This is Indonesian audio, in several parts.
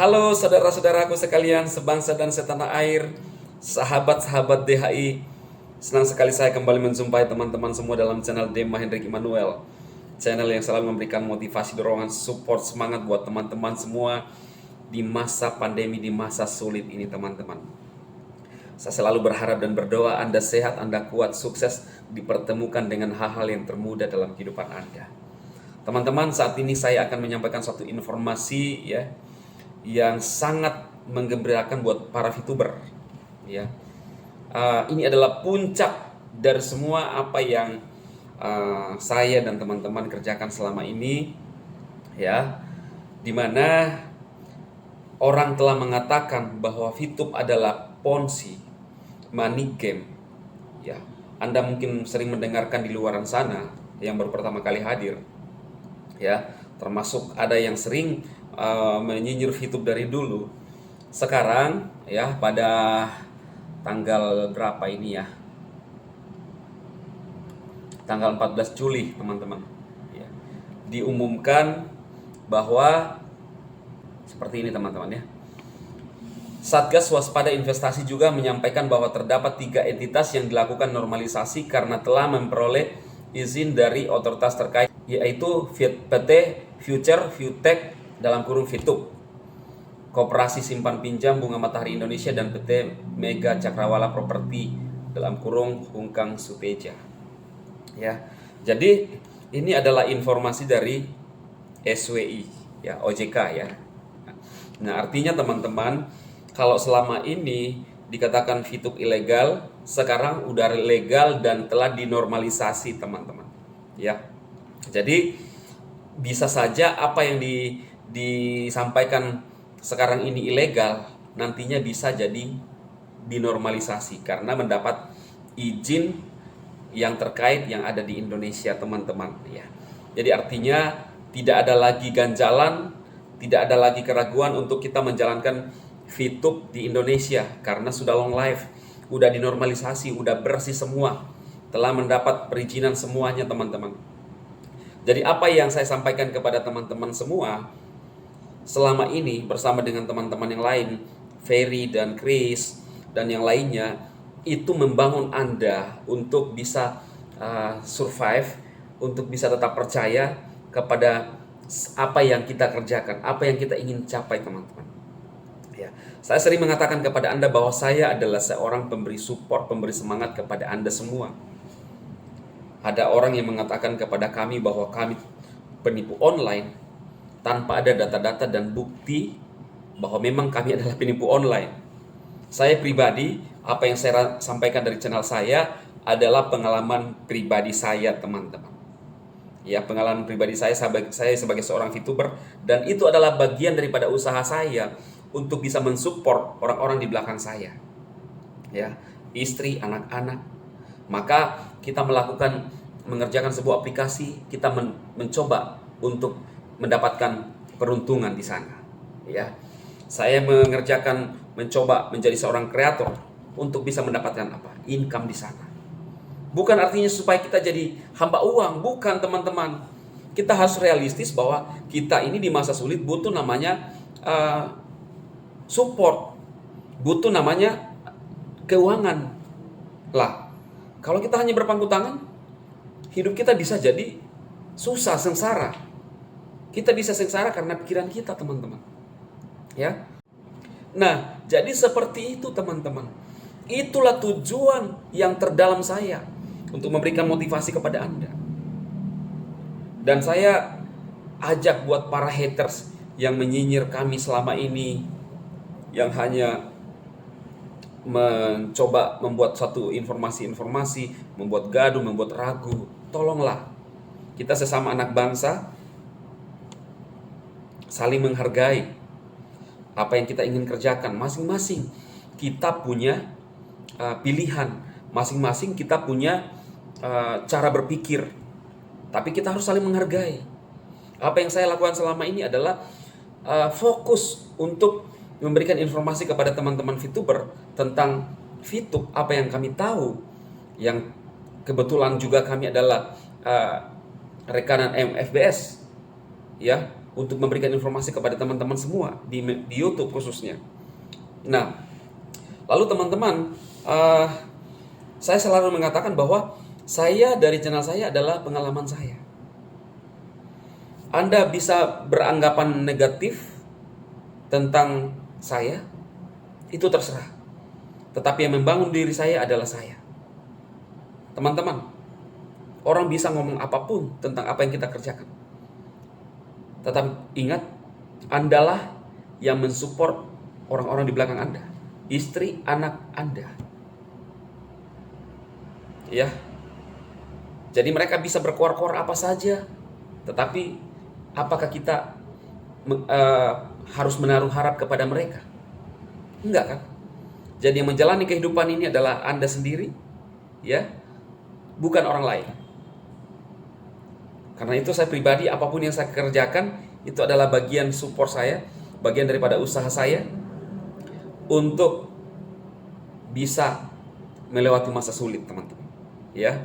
Halo saudara-saudaraku sekalian, sebangsa dan setanah air, sahabat-sahabat DHI. Senang sekali saya kembali menjumpai teman-teman semua dalam channel Dema Hendrik Immanuel. Channel yang selalu memberikan motivasi, dorongan, support, semangat buat teman-teman semua di masa pandemi, di masa sulit ini teman-teman. Saya selalu berharap dan berdoa Anda sehat, Anda kuat, sukses, dipertemukan dengan hal-hal yang termudah dalam kehidupan Anda. Teman-teman, saat ini saya akan menyampaikan suatu informasi ya yang sangat menggembirakan buat para VTuber ya. Ini adalah puncak dari semua apa yang saya dan teman-teman kerjakan selama ini ya, dimana orang telah mengatakan bahwa VTube adalah ponzi, money game ya. Anda mungkin sering mendengarkan di luaran sana yang baru pertama kali hadir ya, termasuk ada yang sering menyinyir VTube dari dulu. Sekarang ya, pada tanggal berapa ini ya, tanggal 14 Juli teman-teman ya, diumumkan bahwa seperti ini teman-teman ya. Satgas Waspada Investasi juga menyampaikan bahwa terdapat 3 entitas yang dilakukan normalisasi karena telah memperoleh izin dari otoritas terkait, yaitu PT Future Viewtech dalam kurung VTube, Koperasi Simpan Pinjam Bunga Matahari Indonesia, dan PT Mega Cakrawala Properti dalam kurung Hungkang Suteja. Ya, jadi ini adalah informasi dari SWI ya, OJK ya. Nah, artinya teman-teman, kalau selama ini dikatakan VTube ilegal, sekarang udah legal dan telah dinormalisasi teman-teman ya. Jadi bisa saja apa yang disampaikan sekarang ini ilegal, nantinya bisa jadi dinormalisasi karena mendapat izin yang terkait yang ada di Indonesia teman-teman ya. Jadi artinya tidak ada lagi ganjalan, tidak ada lagi keraguan untuk kita menjalankan VTube di Indonesia karena sudah long life, udah dinormalisasi, udah bersih semua, telah mendapat perizinan semuanya teman-teman. Jadi apa yang saya sampaikan kepada teman-teman semua selama ini bersama dengan teman-teman yang lain, Ferry dan Chris dan yang lainnya, itu membangun Anda untuk bisa survive, untuk bisa tetap percaya kepada apa yang kita kerjakan, apa yang kita ingin capai teman-teman. Ya, saya sering mengatakan kepada Anda bahwa saya adalah seorang pemberi support, pemberi semangat kepada Anda semua. Ada orang yang mengatakan kepada kami bahwa kami penipu online tanpa ada data-data dan bukti bahwa memang kami adalah penipu online. Saya pribadi, apa yang saya sampaikan dari channel saya adalah pengalaman pribadi saya teman-teman. Ya, pengalaman pribadi saya sebagai seorang VTuber, dan itu adalah bagian daripada usaha saya untuk bisa mensupport orang-orang di belakang saya. Ya, istri, anak-anak. Maka kita mengerjakan sebuah aplikasi, kita mencoba untuk mendapatkan peruntungan di sana. Ya, saya mencoba menjadi seorang kreator untuk bisa mendapatkan apa? Income di sana. Bukan artinya supaya kita jadi hamba uang, bukan teman-teman. Kita harus realistis bahwa kita ini di masa sulit butuh namanya support, butuh namanya keuangan. Lah, kalau kita hanya berpangku tangan, hidup kita bisa jadi susah, sengsara. Kita bisa sengsara karena pikiran kita teman-teman. Ya. Nah, jadi seperti itu teman-teman. Itulah tujuan yang terdalam saya untuk memberikan motivasi kepada Anda. Dan saya ajak buat para haters yang menyinyir kami selama ini, yang hanya mencoba membuat satu informasi-informasi, membuat gaduh, membuat ragu. Tolonglah, kita sesama anak bangsa saling menghargai apa yang kita ingin kerjakan. Masing-masing kita punya pilihan, masing-masing kita punya cara berpikir, tapi kita harus saling menghargai. Apa yang saya lakukan selama ini adalah fokus untuk memberikan informasi kepada teman-teman VTuber tentang VTube, apa yang kami tahu, yang kebetulan juga kami adalah rekanan MFBS ya, untuk memberikan informasi kepada teman-teman semua di YouTube khususnya. Nah, lalu teman-teman, saya selalu mengatakan bahwa saya dari channel saya adalah pengalaman saya. Anda bisa beranggapan negatif tentang saya, itu terserah. Tetapi yang membangun diri saya adalah saya. Teman-teman, orang bisa ngomong apapun tentang apa yang kita kerjakan. Tetapi ingat, Andalah yang mensupport orang-orang di belakang Anda. Istri, anak Anda. Ya. Jadi mereka bisa berkoar-koar apa saja, tetapi apakah kita harus menaruh harap kepada mereka? Enggak kan? Jadi yang menjalani kehidupan ini adalah Anda sendiri, ya, bukan orang lain. Karena itu saya pribadi, apapun yang saya kerjakan itu adalah bagian support saya, bagian daripada usaha saya untuk bisa melewati masa sulit, teman-teman. Ya.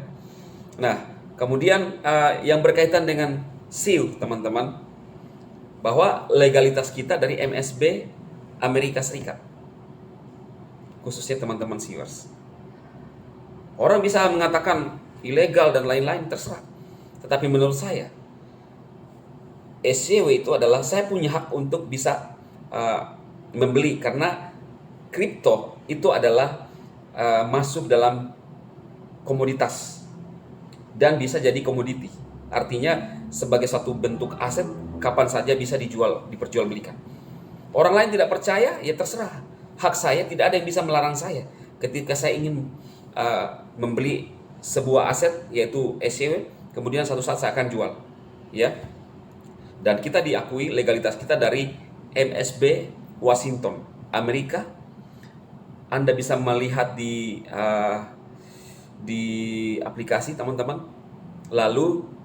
Nah, kemudian yang berkaitan dengan SEAL, teman-teman, bahwa legalitas kita dari MSB Amerika Serikat, khususnya teman-teman SEALers. Orang bisa mengatakan ilegal dan lain-lain, terserah. Tetapi menurut saya, SJW itu adalah saya punya hak untuk bisa membeli, karena kripto itu adalah masuk dalam komoditas dan bisa jadi komoditi. Artinya sebagai suatu bentuk aset, kapan saja bisa diperjualbelikan. Orang lain tidak percaya, ya terserah. Hak saya, tidak ada yang bisa melarang saya. Ketika saya ingin membeli sebuah aset, yaitu SJW, kemudian satu saat saya akan jual, ya. Dan kita diakui legalitas kita dari MSB Washington, Amerika. Anda bisa melihat di aplikasi, teman-teman. Lalu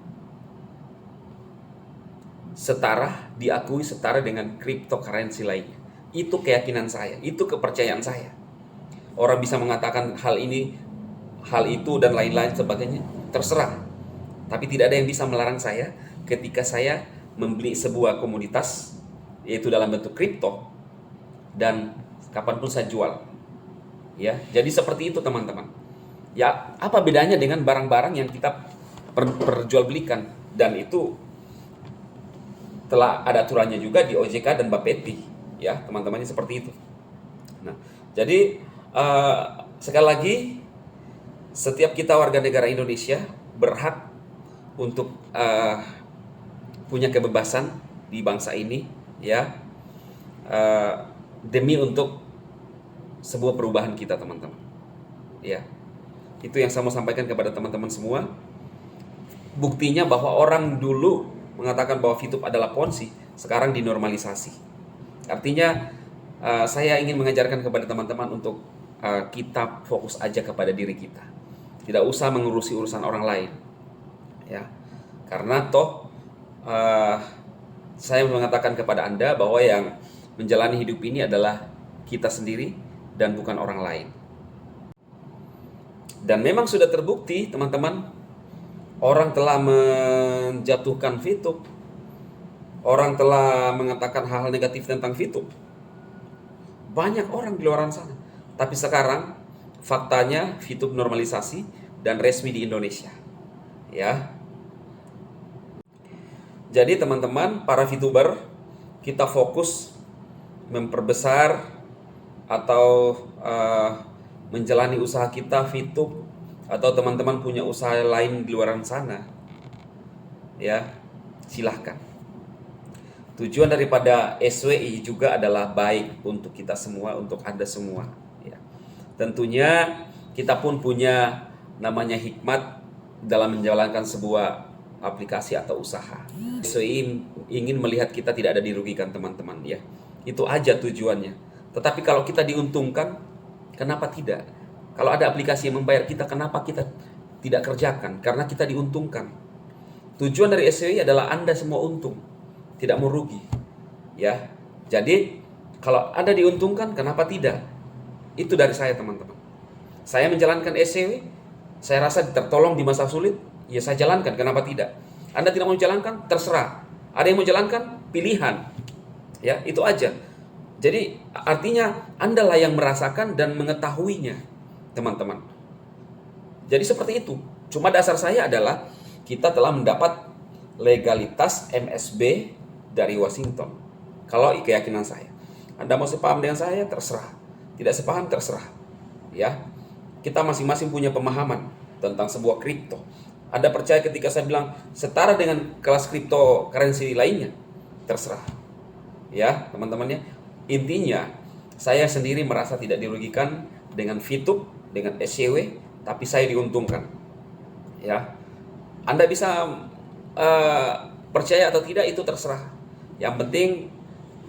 diakui setara dengan cryptocurrency lainnya. Itu keyakinan saya, itu kepercayaan saya. Orang bisa mengatakan hal ini, hal itu, dan lain-lain sebagainya, terserah. Tapi tidak ada yang bisa melarang saya ketika saya membeli sebuah komoditas, yaitu dalam bentuk kripto, dan kapanpun saya jual. Ya, jadi seperti itu, teman-teman. Ya, apa bedanya dengan barang-barang yang kita perjualbelikan? Dan itu telah ada aturannya juga di OJK dan Bapeti, ya, teman-temannya seperti itu. Nah, jadi sekali lagi, setiap kita warga negara Indonesia berhak untuk punya kebebasan di bangsa ini, ya, demi untuk sebuah perubahan kita, teman-teman. Ya, itu yang saya mau sampaikan kepada teman-teman semua. Buktinya bahwa orang dulu mengatakan bahwa VTube adalah ponzi, sekarang dinormalisasi. Artinya saya ingin mengajarkan kepada teman-teman untuk kita fokus aja kepada diri kita, tidak usah mengurusi urusan orang lain, ya. Karena toh saya mengatakan kepada Anda bahwa yang menjalani hidup ini adalah kita sendiri dan bukan orang lain. Dan memang sudah terbukti, teman-teman, orang telah menjatuhkan VTube, orang telah mengatakan hal-hal negatif tentang VTube. Banyak orang di luar sana. Tapi sekarang faktanya VTube normalisasi dan resmi di Indonesia. Ya. Jadi teman-teman, para VTuber, kita fokus memperbesar atau menjalani usaha kita VTube, atau teman-teman punya usaha lain di luar sana, ya, silahkan. Tujuan daripada SWI juga adalah baik untuk kita semua, untuk Anda semua, ya. Tentunya kita pun punya namanya hikmat dalam menjalankan sebuah aplikasi atau usaha. SWI ingin melihat kita tidak ada dirugikan, teman-teman, ya. Itu aja tujuannya. Tetapi kalau kita diuntungkan, kenapa tidak? Kalau ada aplikasi yang membayar kita, kenapa kita tidak kerjakan? Karena kita diuntungkan. Tujuan dari SWI adalah Anda semua untung, tidak mau rugi, ya. Jadi kalau Anda diuntungkan, kenapa tidak? Itu dari saya, teman-teman. Saya menjalankan SWI, saya rasa tertolong di masa sulit, ya saya jalankan, kenapa tidak? Anda tidak mau jalankan, terserah. Ada yang mau jalankan, pilihan. Ya, itu aja. Jadi artinya Anda lah yang merasakan dan mengetahuinya, teman-teman. Jadi seperti itu. Cuma dasar saya adalah kita telah mendapat legalitas MSB dari Washington. Kalau keyakinan saya. Anda mau sepaham dengan saya, terserah. Tidak sepaham, terserah. Ya, kita masing-masing punya pemahaman tentang sebuah kripto. Anda percaya ketika saya bilang setara dengan kelas cryptocurrency lainnya, terserah. Ya, teman-temannya. Intinya, saya sendiri merasa tidak dirugikan dengan VTube, dengan SCW, tapi saya diuntungkan. Ya, Anda bisa percaya atau tidak itu terserah. Yang penting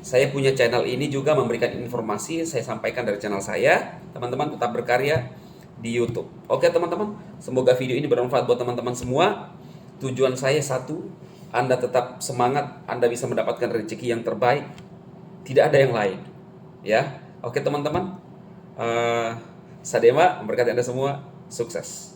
saya punya channel ini juga memberikan informasi, saya sampaikan dari channel saya. Teman-teman tetap berkarya di YouTube. Oke teman-teman, semoga video ini bermanfaat buat teman-teman semua. Tujuan saya satu, Anda tetap semangat, Anda bisa mendapatkan rezeki yang terbaik. Tidak ada yang lain. Ya, oke teman-teman. Sadema memberkati Anda semua. Sukses.